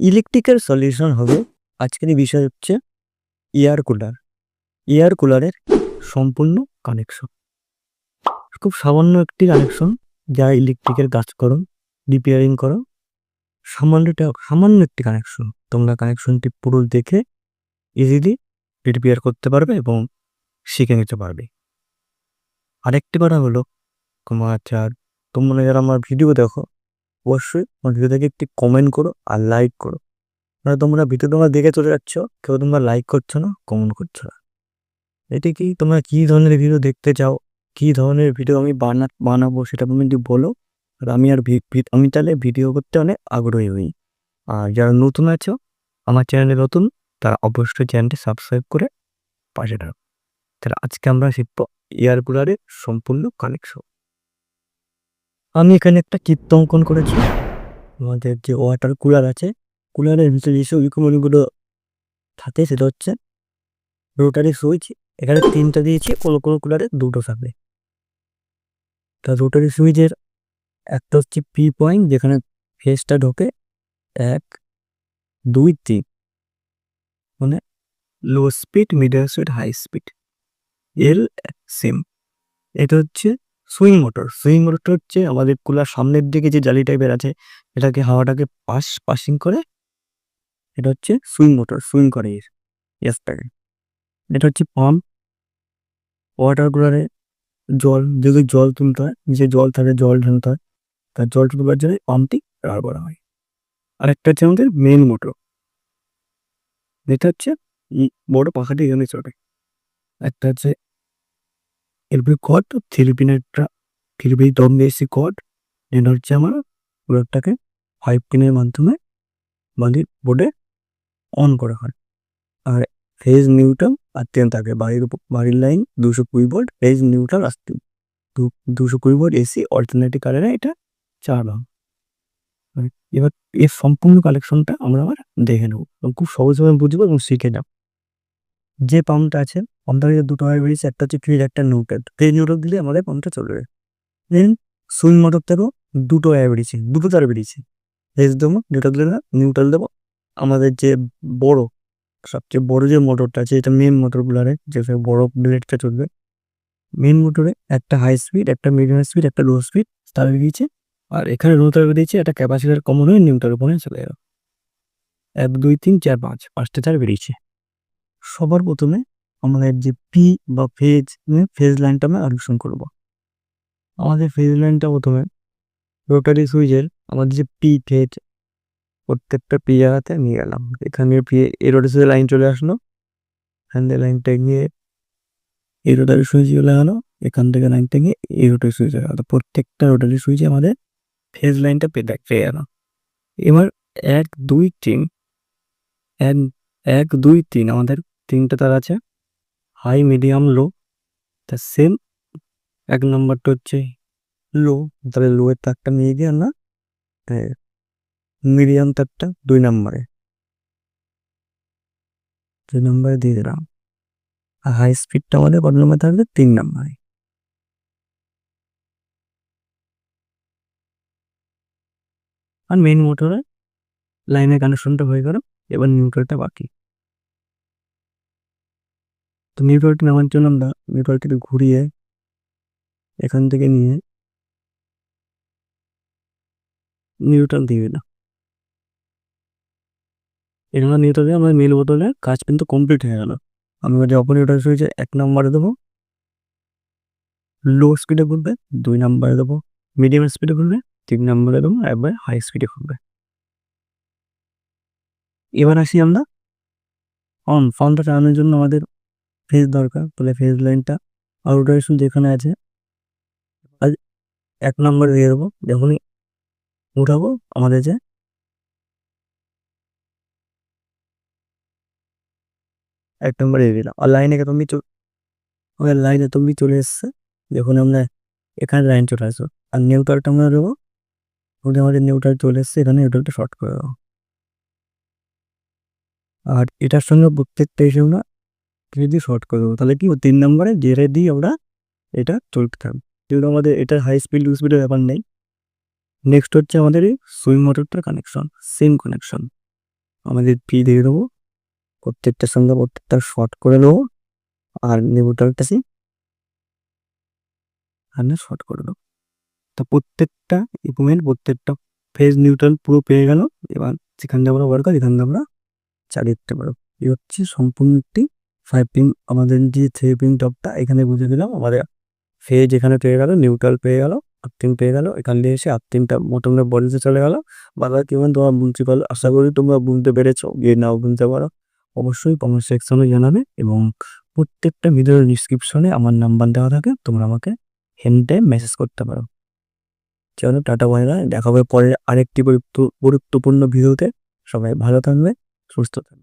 Electrical solution হবে। আজকের বিষয় হচ্ছে এয়ার কুলার। এয়ার কুলারের সম্পূর্ণ কানেকশন। খুব সামান্য একটি কানেকশন, যা ইলেকট্রিকের কাজ করো, রিপেয়ারিং করো, সামান্য একটি কানেকশন। তোমরা কানেকশনটি পুরো দেখে ইজিলি রিপেয়ার করতে পারবে এবং শিখে নিতে পারবে। আরেকটি কথা হলো, তোমরা যারা আমার ভিডিও দেখো, অবশ্যই আমার ভিডিও থেকে একটি কমেন্ট করো আর লাইক করো। তোমরা ভিডিও দেখে চলে যাচ্ছ, কেউ তোমরা লাইক করছো না, কমেন্ট করছো না। এটি কি, তোমরা কি ধরনের ভিডিও দেখতে চাও, কি ধরনের ভিডিও আমি বানাবো সেটা তুমি যদি বলো, আর আমি তাহলে ভিডিও করতে অনেক আগ্রহী হই। আর যারা নতুন আছো, আমার চ্যানেলে নতুন, তারা অবশ্যই চ্যানেলটি সাবস্ক্রাইব করে পাশে থাকো। তাহলে আজকে আমরা শিখবো এয়ার কুলারের সম্পূর্ণ কানেকশন। আমি এখানে একটা চিত্র অঙ্কন করেছি। আমাদের যে ওয়াটার কুলার আছে, কুলারের ভিতরে যেসব ইকুইপমেন্টগুলো থাকে সেটা হচ্ছে রোটারি সুইচ। এখানে 3টা দিয়েছি, কোনো কুলারে 2টো থাকবে। তা রোটারি সুইচের একটা হচ্ছে পি পয়েন্ট, যেখানে ফেজটা ঢোকে 1, 2, 3, মানে low speed, medium speed, high speed, এল সেম। এটা হচ্ছে সুইং মোটর। সুইং মোটরটা হচ্ছে আমাদের কুলার সামনের দিকে যে জালি টাইপের আছে, এটাকে হাওয়াটাকে পাসিং করে, এটা হচ্ছে সুইং মোটর, সুইং করে এসটাকে। এটা হচ্ছে পাম্প। ওয়াটার কুলারে যদি জল তুলতে হয়, নিচে জল থাকে, জল ঢালতে হয়, তার জল তুলবার জন্য পাম্পটি ব্যবহার করা হয়। আর একটা হচ্ছে আমাদের মেন মোটর, যেটা হচ্ছে বড় পাখাটি এখানে চলে। একটা হচ্ছে এলপি কর্ড, থ্রি দম এসি কর্ড। এটা হচ্ছে আমার প্রোডাক্টটাকে 5 পিনের মাধ্যমে বাড়ির বোর্ডে অন করা হয়। আর ফেজ নিউট্রাল আর 10 থাকে। বাড়ির লাইন 220 ভোল্ট, ফেজ নিউট্রাল আর 220 ভোল্ট এসি অল্টারনেটিভ কারেন্টে এটা চালানো। এবার এর সম্পূর্ণ কালেকশনটা আমরা আবার দেখে নেব, খুব সহজভাবে বুঝবো এবং শিখে নেব। যে পাম্পটা আছে, পাম্পটার 2টো ওয়্যার বেরিয়েছে, একটা হচ্ছে ফ্রিজ, একটা নিউট্রাল। ফ্রিজ নিউট্রাল দিলে আমাদের পাম্পটা চলবে। দেন সুইং মোটর থেকেও 2টো ওয়্যার বেরিয়েছে, 2টো তার বেরিয়েছে। ফ্রিজ দেবো, নিউট্রাল দেবো। আমাদের যে বড়, সবচেয়ে বড় যে মোটরটা আছে, এটা মেন মোটর কুলারে, যেটা বড় ব্লেডটা চলবে। মেন মোটরে একটা হাই স্পিড, একটা মিডিয়াম স্পিড, একটা লো স্পিড তার বেরিয়েছে। আর এখানে নিউট্রাল বেরিয়েছে, একটা ক্যাপাসিটার কমন হয়ে নিউট্রাল উপরে চলে গেল। 1, 2, 3, 4, 5, 5টে তার বেরিয়েছে। সবার প্রথমে আমাদের যে পি বা ফেজ লাইনটা আমরা আলোচনা করব। আমাদের ফেজ লাইনটা প্রথমে রোটারি সুইচের আমাদের যে পি ফেজ, প্রত্যেকটা পি জায়গাতে নিয়ে গেলাম। এখানে পি এই রোটারি সুইচের লাইন চলে আসলো, এখান থেকে লাইনটা গিয়ে এই রোটারি সুইচে চলে গেলো, এখান থেকে লাইনটা গিয়ে এই রোটারি সুইচে গেল। প্রত্যেকটা রোটারি সুইচে আমাদের ফেজ লাইনটা পেয়ে গেল। এবার 1, 2, 3, 1, 2, 3 আমাদের 3টে তার আছে, হাই, মিডিয়াম, লো। তা সেম 1 নম্বরটা হচ্ছে লো, তাহলে লো এর তারটা নিয়ে গিয়ে আমরা মিডিয়াম তারটা 2 নম্বরে দিয়ে দিলাম। আর হাই স্পিডটা আমাদের কত নম্বরে থাকবে? 3 নম্বরে। আর মেইন মোটরের লাইনের কানেকশনটা হয়ে গেল। এবার নিউট্রালটা বাকি। তো নিউট্রালটা নেওয়ার জন্য আমরা নিউট্রালটাকে ঘুরিয়ে এখান থেকে নিয়ে নিউট্রাল দিয়ে দিলাম। এখানে নিউট্রালে আমার মেল বোতলের কাজ কিন্তু কমপ্লিট হয়ে গেল। আমি যখন নিউট্রাল সুইচে 1 নম্বরে দেবো, লো স্পিডে ঘুরবে। 2 নম্বরে দেবো, মিডিয়াম স্পিডে ঘুরবে। 3 নম্বরে দেবো, একবার হাই স্পিডে ঘুরবে। এবার আসি আমরা ফর্মটা চালানোর জন্য আমাদের ফেজ দরকার। তাহলে ফেজ লাইনটা আর রোটারি সুইচ যেখানে আছে, আর 1 নম্বরে দিয়ে দেবো। যখনই উঠাবো, আমাদের যে 1 নম্বরে দিয়ে দিলাম। আর লাইনে তুমি চলে এসছে। যখন আমরা এখানে লাইন চলে আসবো, আর নিউট্রালটা আমরা দেবো। আমাদের নিউট্রাল চলে এসছে, এখানে নিউট্রালটা শর্ট করে দেবো। আর এটার সঙ্গে প্রত্যেকটা এসে আমরা যদি শর্ট করে দেবো, তাহলে কি 3 নম্বরে জেরে দিয়ে আমরা এটা চলতে থাকবে। যেহেতু আমাদের এটা হাই স্পিড লো স্পিডের ব্যাপার নেই। নেক্সট হচ্ছে আমাদের এই সুইং মোটরটার কানেকশন, সেম কানেকশন। আমাদের পি দিয়ে দেবো, প্রত্যেকটার সঙ্গে প্রত্যেকটা শর্ট করে দেবো, আর নিউট্রালটা শর্ট করে দেবো। তো প্রত্যেকটা ইকুইপমেন্ট, প্রত্যেকটা ফেজ নিউট্রাল পুরো পেয়ে গেল। এবার যেখান দিয়ে আমরা ওয়ার্কার, এখান দিয়ে আমরা চালিয়ে দিতে পারবো। এই হচ্ছে সম্পূর্ণ একটি 5 পিন। আমাদের যে 3 পিন টপটা এখানে বুঝে দিলাম। আমাদের ফেজ এখানে পেয়ে গেল, নিউট্রাল পেয়ে গেল, আর্থিং পেয়ে গেল। এখান দিয়ে এসে আর্থিংটা মোটামুটি বডিতে চলে গেল। বাবা কেমন তোমরা বুঝতে পারলো, আশা করি তোমরা বুঝতে পেরেছো। যে নাও বুঝতে পারো অবশ্যই কমেন্ট সেকশনে জানাবে, এবং প্রত্যেকটা ভিডিওর ডিসক্রিপশনে আমার নাম্বার দেওয়া থাকে, তোমরা আমাকে এনি টাইম মেসেজ করতে পারো। চলো টাটা, বাই বাই, দেখা হবে পরে আরেকটি গুরুত্বপূর্ণ ভিডিওতে। সবাই ভালো থাকবে, সুস্থ থাকবে।